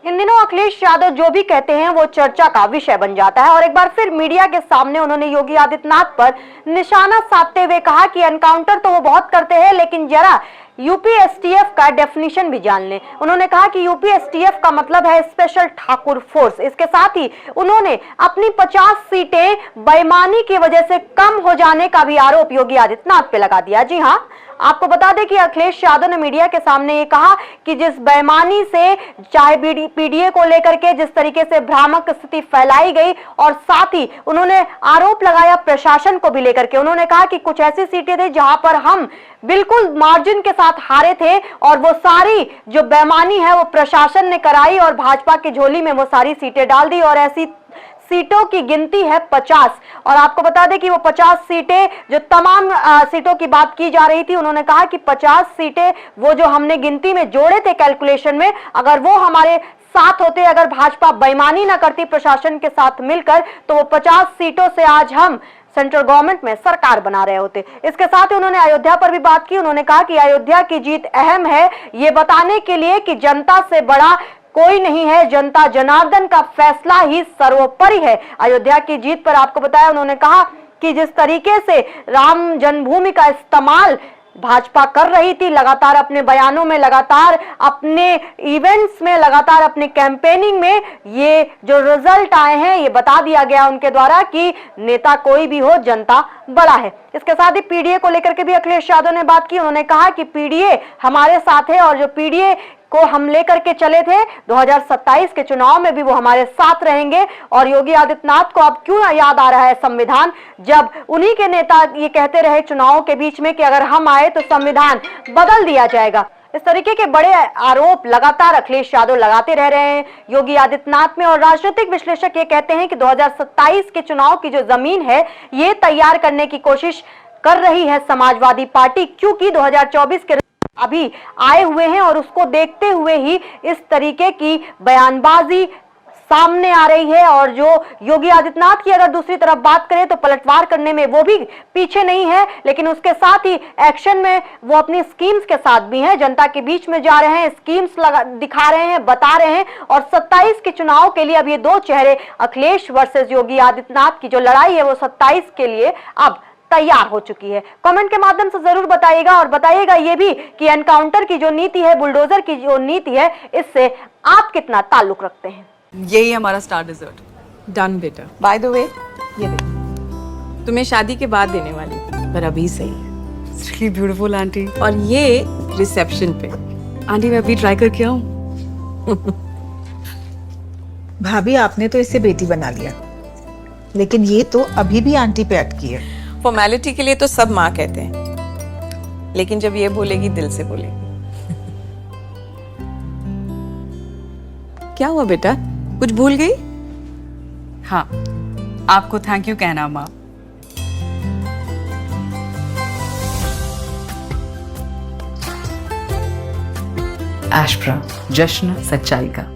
इन दिनों अखिलेश यादव जो भी कहते हैं वो चर्चा का विषय बन जाता है और एक बार फिर मीडिया के सामने उन्होंने योगी आदित्यनाथ पर निशाना साधते हुए कहा कि एनकाउंटर तो वो बहुत करते हैं, लेकिन जरा यूपीएसटीएफ का डेफिनेशन भी जान लें। उन्होंने कहा कि यूपीएसटीएफ का मतलब है स्पेशल ठाकुर फोर्स। इसके साथ ही उन्होंने अपनी 50 सीटें बेईमानी की वजह से कम हो जाने का भी आरोप योगी आदित्यनाथ पे लगा दिया। जी हां, आपको बता दें कि अखिलेश यादव ने मीडिया के सामने ये कहा कि जिस बेईमानी से चाहे पीडीए को लेकर के जिस तरीके से भ्रामक स्थिति फैलाई गई और साथ ही उन्होंने आरोप लगाया प्रशासन को भी लेकर के। उन्होंने कहा कि कुछ ऐसी सीटें थी जहां पर हम बिल्कुल मार्जिन के साथ हारे थे और वो सारी जो बेईमानी है वो प्रशासन ने कराई और भाजपा की झोली में वो सारी सीटें डाल दी और ऐसी सीटों की गिनती है 50। और आपको बता दें कि वो 50 सीटें जो तमाम सीटों की बात की जा रही थी, उन्होंने कहा कि 50 सीटें वो जो हमने गिनती में जोड़े थे कैलकुलेशन में, अगर वो हमारे साथ होते, अगर भाजपा बेईमानी ना करती प्रशासन के साथ मिलकर, तो वो 50 सीटों से आज हम सेंट्रल गवर्नमेंट में सरकार बना रहे होते। इसके साथ ही उन्होंने अयोध्या पर भी बात की। उन्होंने कहा कि अयोध्या की जीत अहम है ये बताने के लिए कि जनता से बड़ा कोई नहीं है, जनता जनार्दन का फैसला ही सर्वोपरि है। अयोध्या की जीत पर आपको बताया, उन्होंने कहा कि जिस तरीके से राम जन्मभूमि का इस्तेमाल भाजपा कर रही थी, लगातार अपने बयानों में, लगातार अपने इवेंट्स में, लगातार अपने कैंपेनिंग में, ये जो रिजल्ट आए हैं ये बता दिया गया उनके द्वारा कि नेता कोई भी हो, जनता बड़ा है। इसके साथ ही पीडीए को लेकर के भी अखिलेश यादव ने बात की। उन्होंने कहा कि पीडीए हमारे साथ है और जो पीडीए को हम लेकर के चले थे 2027 के चुनाव में भी वो हमारे साथ रहेंगे। और योगी आदित्यनाथ को अब क्यों याद आ रहा है संविधान, जब उन्हीं के नेता ये कहते रहे चुनावों के बीच में कि अगर हम आए तो संविधान बदल दिया जाएगा। इस तरीके के बड़े आरोप लगातार अखिलेश यादव लगाते रह रहे हैं योगी आदित्यनाथ में। और राजनीतिक विश्लेषक ये कहते हैं कि 2027 के चुनाव की जो जमीन है ये तैयार करने की कोशिश कर रही है समाजवादी पार्टी, क्योंकि 2024 के अभी आए हुए हैं और उसको देखते हुए ही इस तरीके की बयानबाजी सामने आ रही है। और जो योगी आदित्यनाथ की अगर दूसरी तरफ बात करें तो पलटवार करने में वो भी पीछे नहीं है, लेकिन उसके साथ ही एक्शन में वो अपनी स्कीम्स के साथ भी हैं, जनता के बीच में जा रहे हैं, स्कीम्स दिखा रहे हैं, बता रहे हैं। और 27 के चुनाव के लिए अब ये दो चेहरे अखिलेश वर्सेस योगी आदित्यनाथ की जो लड़ाई है वो 27 के लिए अब तैयार हो चुकी है। कमेंट के माध्यम से जरूर बताइएगा और बताइएगा ये भी कि एनकाउंटर की जो नीति है, बुलडोजर की जो नीति है, इससे आप कितना ताल्लुक रखते हैं। यही हमारा स्टार डिजर्ट। डन बेटा। बाय द वे, ये देख, तुम्हें शादी के बाद देने वाली थी, पर अभी सही है। It's really beautiful aunty. और ये रिसेप्शन पे। आंटी मैं अभी ट्राई करके आऊं? भाभी आपने तो इसे बेटी बना लिया, लेकिन ये तो अभी भी आंटी पे अटकी है। फॉर्मेलिटी के लिए तो सब माँ कहते हैं, लेकिन जब ये बोलेगी दिल से बोलेगी। क्या हुआ बेटा, कुछ भूल गई? हाँ, आपको थैंक यू कहना माँ। एशप्रा, जश्न सच्चाई का।